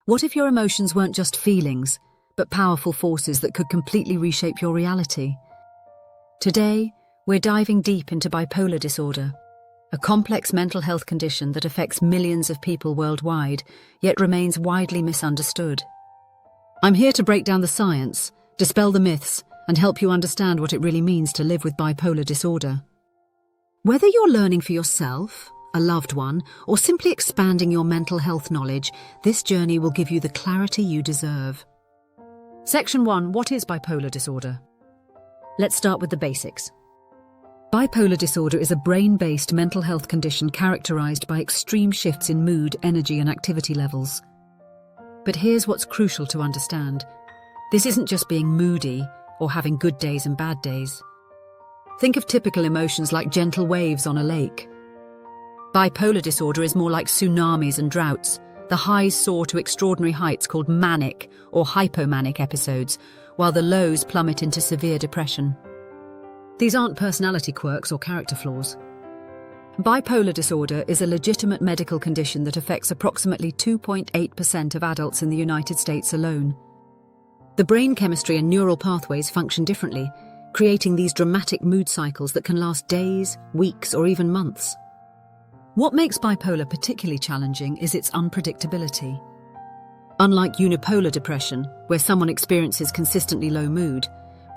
What if your emotions weren't just feelings, but powerful forces that could completely reshape your reality? Today, we're diving deep into bipolar disorder, a complex mental health condition that affects millions of people worldwide, yet remains widely misunderstood. I'm here to break down the science, dispel the myths, and help you understand what it really means to live with bipolar disorder. Whether you're learning for yourself, a loved one, or simply expanding your mental health knowledge, this journey will give you the clarity you deserve. Section 1. What is bipolar disorder? Let's start with the basics. Bipolar disorder is a brain-based mental health condition characterized by extreme shifts in mood, energy, and activity levels. But here's what's crucial to understand. This isn't just being moody or having good days and bad days. Think of typical emotions like gentle waves on a lake. Bipolar disorder is more like tsunamis and droughts. The highs soar to extraordinary heights called manic or hypomanic episodes, while the lows plummet into severe depression. These aren't personality quirks or character flaws. Bipolar disorder is a legitimate medical condition that affects approximately 2.8% of adults in the United States alone. The brain chemistry and neural pathways function differently, creating these dramatic mood cycles that can last days, weeks, or even months. What makes bipolar particularly challenging is its unpredictability. Unlike unipolar depression, where someone experiences consistently low mood,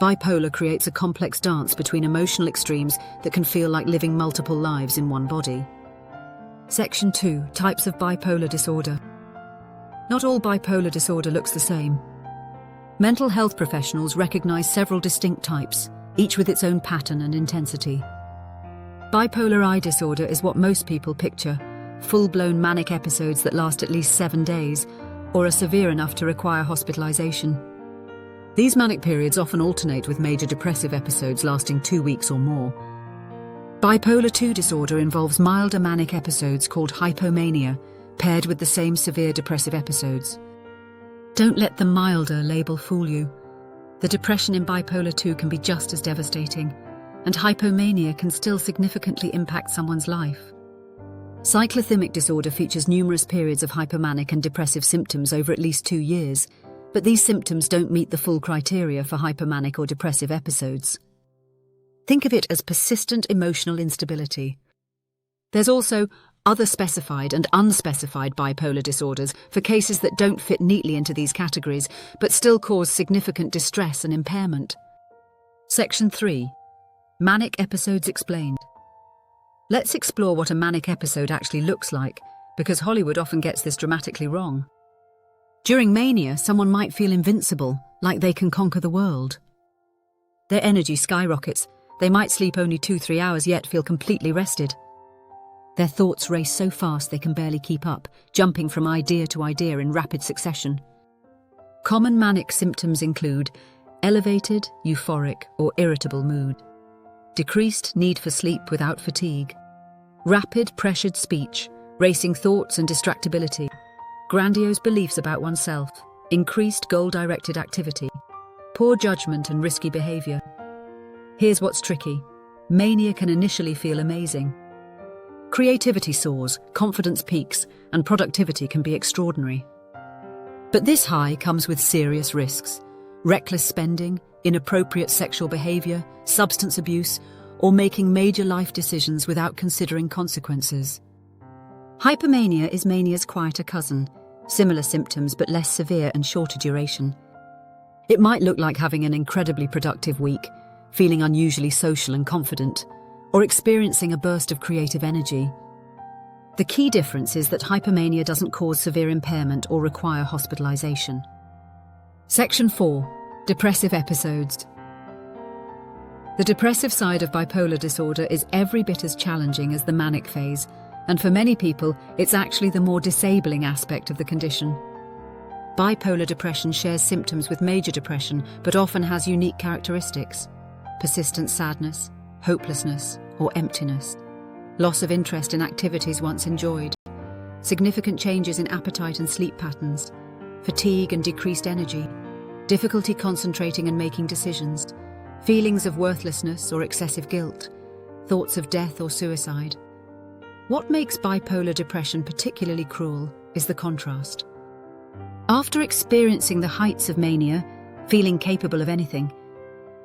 bipolar creates a complex dance between emotional extremes that can feel like living multiple lives in one body. Section 2. Types of bipolar disorder. Not all bipolar disorder looks the same. Mental health professionals recognize several distinct types, each with its own pattern and intensity. Bipolar I disorder is what most people picture, full-blown manic episodes that last at least 7 days, or are severe enough to require hospitalization. These manic periods often alternate with major depressive episodes lasting 2 weeks or more. Bipolar II disorder involves milder manic episodes called hypomania, paired with the same severe depressive episodes. Don't let the milder label fool you. The depression in bipolar II can be just as devastating, and hypomania can still significantly impact someone's life. Cyclothymic disorder features numerous periods of hypomanic and depressive symptoms over at least 2 years, but these symptoms don't meet the full criteria for hypomanic or depressive episodes. Think of it as persistent emotional instability. There's also other specified and unspecified bipolar disorders for cases that don't fit neatly into these categories, but still cause significant distress and impairment. Section 3. Manic episodes explained. Let's explore what a manic episode actually looks like, because Hollywood often gets this dramatically wrong. During mania, someone might feel invincible, like they can conquer the world. Their energy skyrockets. They might sleep only 2-3 hours yet feel completely rested. Their thoughts race so fast they can barely keep up, jumping from idea to idea in rapid succession. Common manic symptoms include elevated, euphoric, or irritable mood, decreased need for sleep without fatigue, rapid, pressured speech, racing thoughts and distractibility, grandiose beliefs about oneself, increased goal-directed activity, poor judgment and risky behavior. Here's what's tricky. Mania can initially feel amazing. Creativity soars, confidence peaks, and productivity can be extraordinary. But this high comes with serious risks: reckless spending, inappropriate sexual behavior, substance abuse, or making major life decisions without considering consequences. Hypomania is mania's quieter cousin, similar symptoms but less severe and shorter duration. It might look like having an incredibly productive week, feeling unusually social and confident, or experiencing a burst of creative energy. The key difference is that hypomania doesn't cause severe impairment or require hospitalization. Section 4. Depressive episodes. The depressive side of bipolar disorder is every bit as challenging as the manic phase, and for many people, it's actually the more disabling aspect of the condition. Bipolar depression shares symptoms with major depression, but often has unique characteristics: persistent sadness, hopelessness, or emptiness, loss of interest in activities once enjoyed, significant changes in appetite and sleep patterns, fatigue and decreased energy, difficulty concentrating and making decisions, feelings of worthlessness or excessive guilt, thoughts of death or suicide. What makes bipolar depression particularly cruel is the contrast. After experiencing the heights of mania, feeling capable of anything,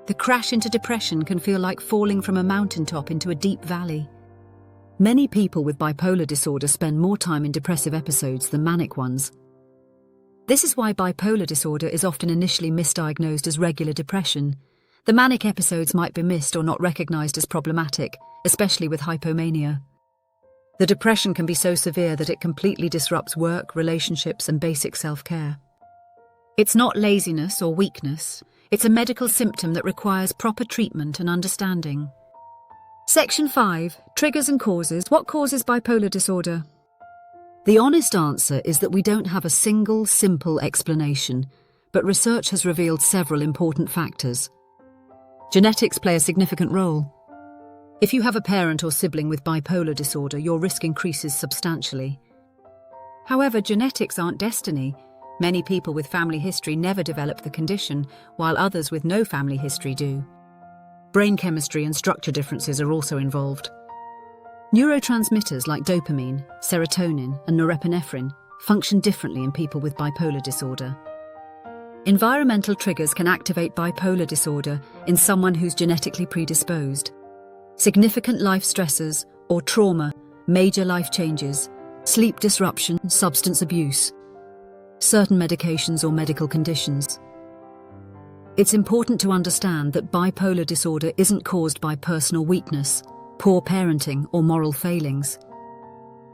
the crash into depression can feel like falling from a mountaintop into a deep valley. Many people with bipolar disorder spend more time in depressive episodes than manic ones. This is why bipolar disorder is often initially misdiagnosed as regular depression. The manic episodes might be missed or not recognized as problematic, especially with hypomania. The depression can be so severe that it completely disrupts work, relationships, and basic self-care. It's not laziness or weakness. It's a medical symptom that requires proper treatment and understanding. Section 5. Triggers and causes. What causes bipolar disorder? The honest answer is that we don't have a single, simple explanation, but research has revealed several important factors. Genetics play a significant role. If you have a parent or sibling with bipolar disorder, your risk increases substantially. However, genetics aren't destiny. Many people with family history never develop the condition, while others with no family history do. Brain chemistry and structure differences are also involved. Neurotransmitters like dopamine, serotonin, and norepinephrine function differently in people with bipolar disorder. Environmental triggers can activate bipolar disorder in someone who's genetically predisposed. Significant life stressors or trauma, major life changes, sleep disruption, substance abuse, certain medications or medical conditions. It's important to understand that bipolar disorder isn't caused by personal weakness, poor parenting, or moral failings.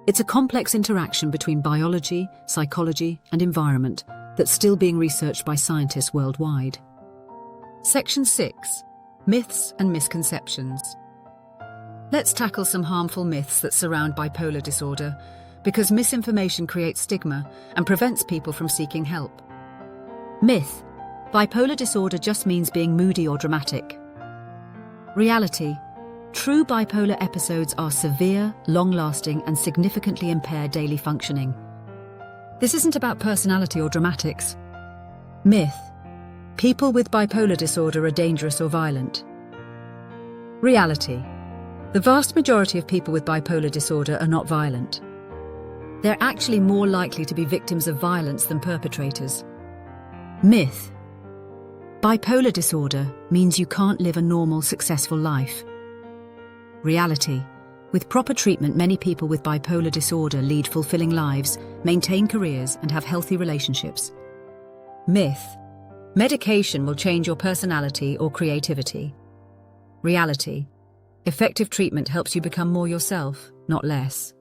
It's a complex interaction between biology, psychology, and environment that's still being researched by scientists worldwide. Section 6. Myths and misconceptions. Let's tackle some harmful myths that surround bipolar disorder, because misinformation creates stigma and prevents people from seeking help. Myth: bipolar disorder just means being moody or dramatic. Reality: true bipolar episodes are severe, long-lasting, and significantly impair daily functioning. This isn't about personality or dramatics. Myth: people with bipolar disorder are dangerous or violent. Reality: the vast majority of people with bipolar disorder are not violent. They're actually more likely to be victims of violence than perpetrators. Myth: bipolar disorder means you can't live a normal, successful life. Reality: with proper treatment, many people with bipolar disorder lead fulfilling lives, maintain careers, and have healthy relationships. Myth: medication will change your personality or creativity. Reality: effective treatment helps you become more yourself, not less.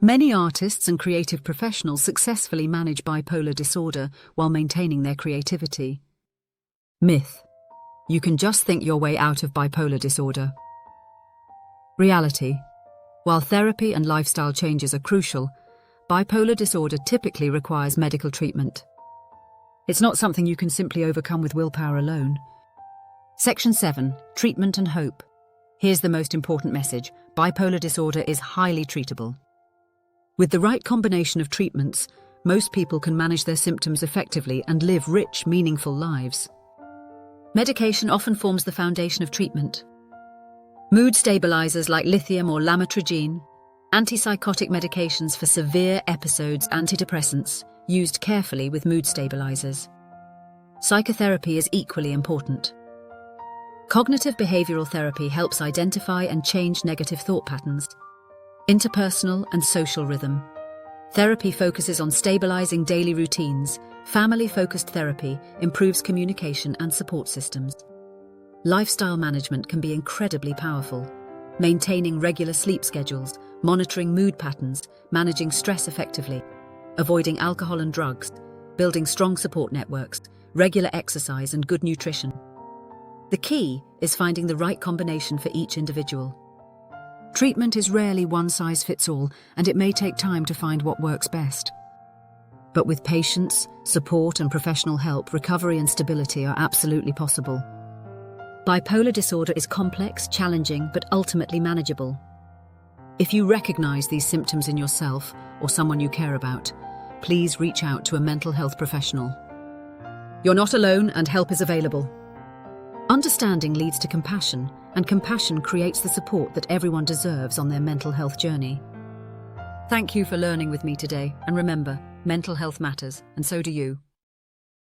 Many artists and creative professionals successfully manage bipolar disorder while maintaining their creativity. Myth: you can just think your way out of bipolar disorder. Reality: while therapy and lifestyle changes are crucial, bipolar disorder typically requires medical treatment. It's not something you can simply overcome with willpower alone. Section 7. Treatment and hope. Here's the most important message: bipolar disorder is highly treatable. With the right combination of treatments, most people can manage their symptoms effectively and live rich, meaningful lives. Medication often forms the foundation of treatment. Mood stabilizers like lithium or lamotrigine, antipsychotic medications for severe episodes, antidepressants, used carefully with mood stabilizers. Psychotherapy is equally important. Cognitive behavioral therapy helps identify and change negative thought patterns. Interpersonal and social rhythm. Therapy focuses on stabilizing daily routines. Family-focused therapy improves communication and support systems. Lifestyle management can be incredibly powerful. Maintaining regular sleep schedules, monitoring mood patterns, managing stress effectively, avoiding alcohol and drugs, building strong support networks, regular exercise, and good nutrition. The key is finding the right combination for each individual. Treatment is rarely one-size-fits-all, and it may take time to find what works best. But with patience, support, and professional help, recovery and stability are absolutely possible. Bipolar disorder is complex, challenging, but ultimately manageable. If you recognize these symptoms in yourself or someone you care about, please reach out to a mental health professional. You're not alone, and help is available. Understanding leads to compassion, and compassion creates the support that everyone deserves on their mental health journey. Thank you for learning with me today, and remember, Mental health matters, and so do you.